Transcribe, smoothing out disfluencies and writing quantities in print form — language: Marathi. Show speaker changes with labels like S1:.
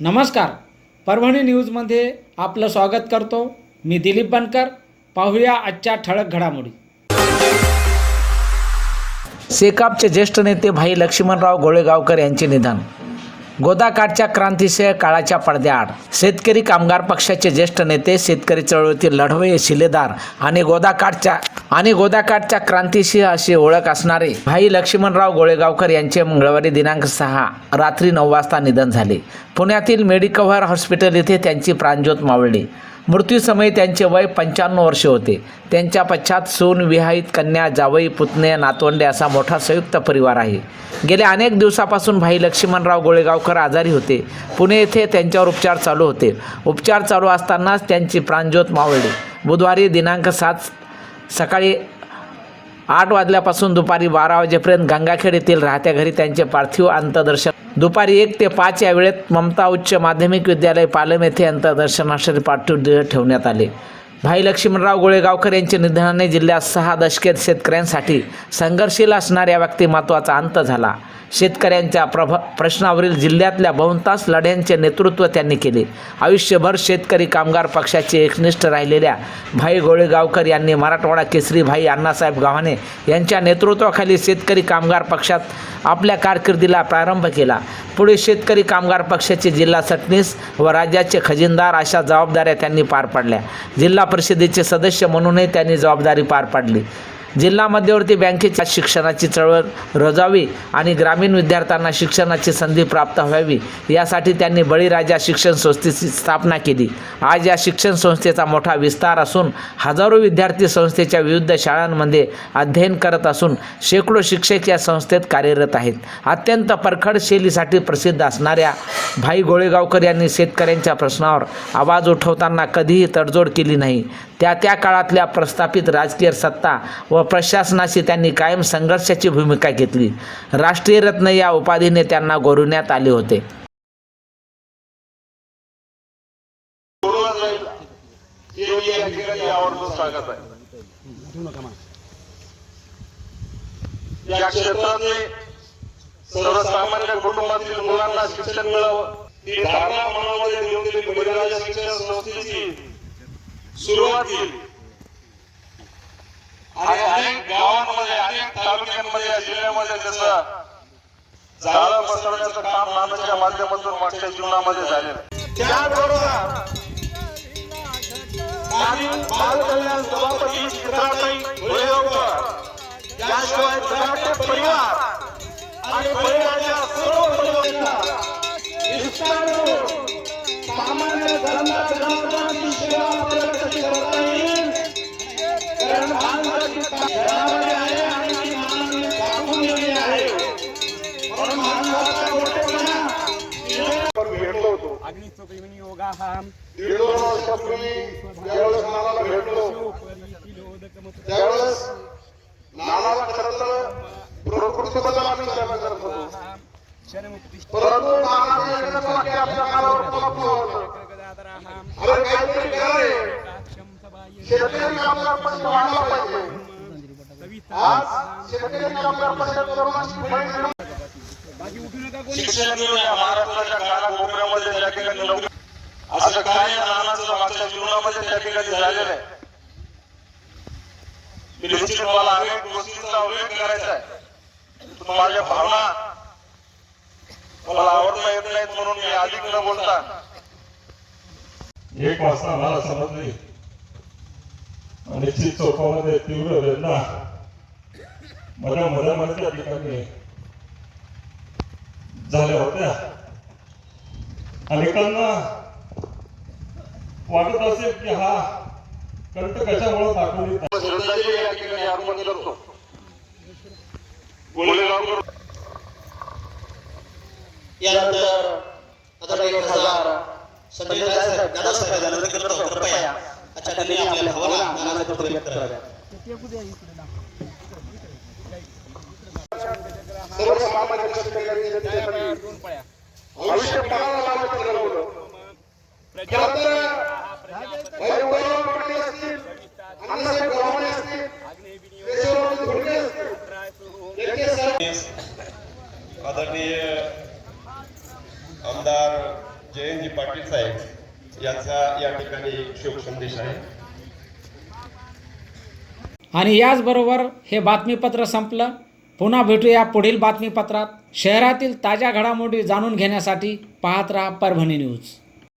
S1: नमस्कार, परभणी न्यूजमध्ये आपलं स्वागत करतो. मी दिलीप बनकर. पाहूया आजच्या ठळक घडामोडी.
S2: सेकापचे ज्येष्ठ नेते भाई लक्ष्मणराव गोळेगावकर यांचे निधन. गोदाकाठच्या क्रांतिसिंह काळाच्या पडद्याआड शेतकरी कामगार पक्षाचे ज्येष्ठ नेते, शेतकरी चळवळीतील लढवय्ये शिलेदार आणि गोदाकाठच्या क्रांतिसिंह अशी ओळख असणारे भाई लक्ष्मणराव गोळेगावकर यांचे मंगळवारी दिनांक 6 रात्री 9 वाजता निधन झाले. पुण्यातील मेडिकव्हर हॉस्पिटल येथे त्यांची प्राणज्योत मावळली. मृत्यूसमयी त्यांचे वय 95 वर्षे होते. त्यांच्या पश्चात सून, विवाहित कन्या, जावई, पुतणे, नातवंडे असा मोठा संयुक्त परिवार आहे. गेल्या अनेक दिवसापासून भाई लक्ष्मणराव गोळेगावकर आजारी होते. पुणे येथे त्यांच्यावर उपचार चालू होते. उपचार चालू असतानाच त्यांची प्राणज्योत मावळली. बुधवारी दिनांक 7 सकाळी 8 वाजल्यापासून दुपारी 12 वाजेपर्यंत गंगाखेड येथील राहत्या घरी त्यांचे पार्थिव अंत्यदर्शन दुपारी 1 ते 5 या वेळेत ममता उच्च माध्यमिक विद्यालय पालम येथे अंत्यदर्शनासाठी पार्थिव देह ठेवण्यात आले. भाई लक्ष्मणराव गोळेगावकर यांच्या निधनाने जिल्ह्यात 6 दशके शेतकऱ्यांसाठी संघर्षशील असणाऱ्या व्यक्तिमत्वाचा अंत झाला. शेतकऱ्यांच्या प्रश्नावरील जिल्ह्यातल्या बहुतांश लढ्यांचे नेतृत्व त्यांनी केले. आयुष्यभर शेतकरी कामगार पक्षाचे एकनिष्ठ राहिलेल्या भाई गोळेगावकर यांनी मराठवाडा केसरी भाई अण्णासाहेब गव्हाणे यांच्या नेतृत्वाखाली शेतकरी कामगार पक्षात आपल्या कारकिर्दीला प्रारंभ केला. पुढे शेतकरी कामगार पक्षाचे जिल्हा सरचिटणीस व राज्याचे खजिनदार अशा जबाबदाऱ्या त्यांनी पार पाडल्या. जिल्हा परिषदेचे सदस्य म्हणूनही त्यांनी जबाबदारी पार पाडली. जिल्हा मध्यवर्ती बँकेच्या शिक्षणाची चळवळ रोजावी आणि ग्रामीण विद्यार्थ्यांना शिक्षणाची संधी प्राप्त व्हावी यासाठी त्यांनी बळीराजा शिक्षण संस्थेची स्थापना केली. आज या शिक्षण संस्थेचा मोठा विस्तार असून हजारो विद्यार्थी संस्थेच्या विविध शाळांमध्ये अध्ययन करत असून शेकडो शिक्षक या संस्थेत कार्यरत आहेत. अत्यंत परखड शैलीसाठी प्रसिद्ध असणाऱ्या भाई गोळेगावकर यांनी शेतकऱ्यांच्या प्रश्नावर आवाज उठवताना कधीही तडजोड केली नाही. त्या काळातल्या प्रस्थापित राजकीय सत्ता व प्रशासनाशी त्यांनी कायम संघर्षाची भूमिका घेतली. राष्ट्रीय रत्न या उपाधीने त्यांना गौरवण्यात आले होते.
S3: या क्षेत्रातले सर्वसामान्य कुटुंबातील मुलांना शिक्षण मिळावं ही धारणा मनामध्ये घेऊन त्यांनी बळीराजा शिक्षण संस्थेची सुरुवात केली आणि अनेक गावांमध्ये, अनेक तालुक्यांमध्ये, या जिल्ह्यामध्ये त्याचं झाडं बसवण्याचं काम नानाच्या माध्यमातून मागच्या जीवनामध्ये झालेलं. त्याबरोबर बाल कल्याण सभापती चित्राताई गोळेगावकर याशिवाय मराठे परिवार आणि बळीराजा सर्व परिवारांना सामान्य धर्माची सेवा आपल्याला कशी करता येईल कारण माणसाची घरामध्ये आहे आणि ती मानवी दाखवून गेली आहे. म्हणून माणसाचा मोठेपणा भेटलो होतो. दीड 2 वर्षापूर्वी ज्यावेळेस नानाला भेटलो त्यावेळेस नानाला खरं तर प्रकृतीबद्दल आम्ही सेवा करत होतो, परंतु नानाचं एकच वाक्य आपल्या कानावर होतं, अरे काहीतरी करावे, शेतकरी कामगार पक्ष वाढला पाहिजे. आज शेतकरी कामगार पक्षात तरुणांची फळी शिक्षण घेऊन या महाराष्ट्राच्या कानाकोपऱ्यामध्ये त्या ठिकाणी असं काय नानाचं मागच्या जीवनामध्ये त्या ठिकाणी झालेलं आहे. निश्चित मला अनेक गोष्टींचा उल्लेख करायचा आहे. माझ्या भावना मला आवडता येत नाहीत म्हणून मी अधिक न बोलता
S4: 1 वाजता मला समजली. निश्चित चौकामध्ये तीव्र वेदना माझ्या मनामध्ये त्या ठिकाणी झाल्या होत्या. अनेकांना वाटत असेल की हा कंठ कशामुळे दाखवली
S3: या ठिकाणी अर्पण करतो. गोळेगावकर
S5: यानंतर आता 1000 संजय साहेब दादासाहेब कृपया अच्छा त्यांनी आपल्या भावना नानाच्या पुढे व्यक्त कराव्या.
S3: सर्वसामान्य शेतकऱ्यांनी आयुष्य पणाला लावायचं ठरवलं. खरं तर वैभव असतील, अण्णासाहेब गव्हाणे असतील, केशवराव धोंडे असतील,
S6: आदरणीय आमदार
S3: जयंतजी पाटील साहेब यांचा या ठिकाणी शोक संदेश आहे.
S1: आणि याचबरोबर हे बातमीपत्र संपलं. पुन्हा भेटूया पुढील बातमीपत्रात. शहरातील ताज्या घडामोडी जाणून घेण्यासाठी पाहत राहा परभणी न्यूज.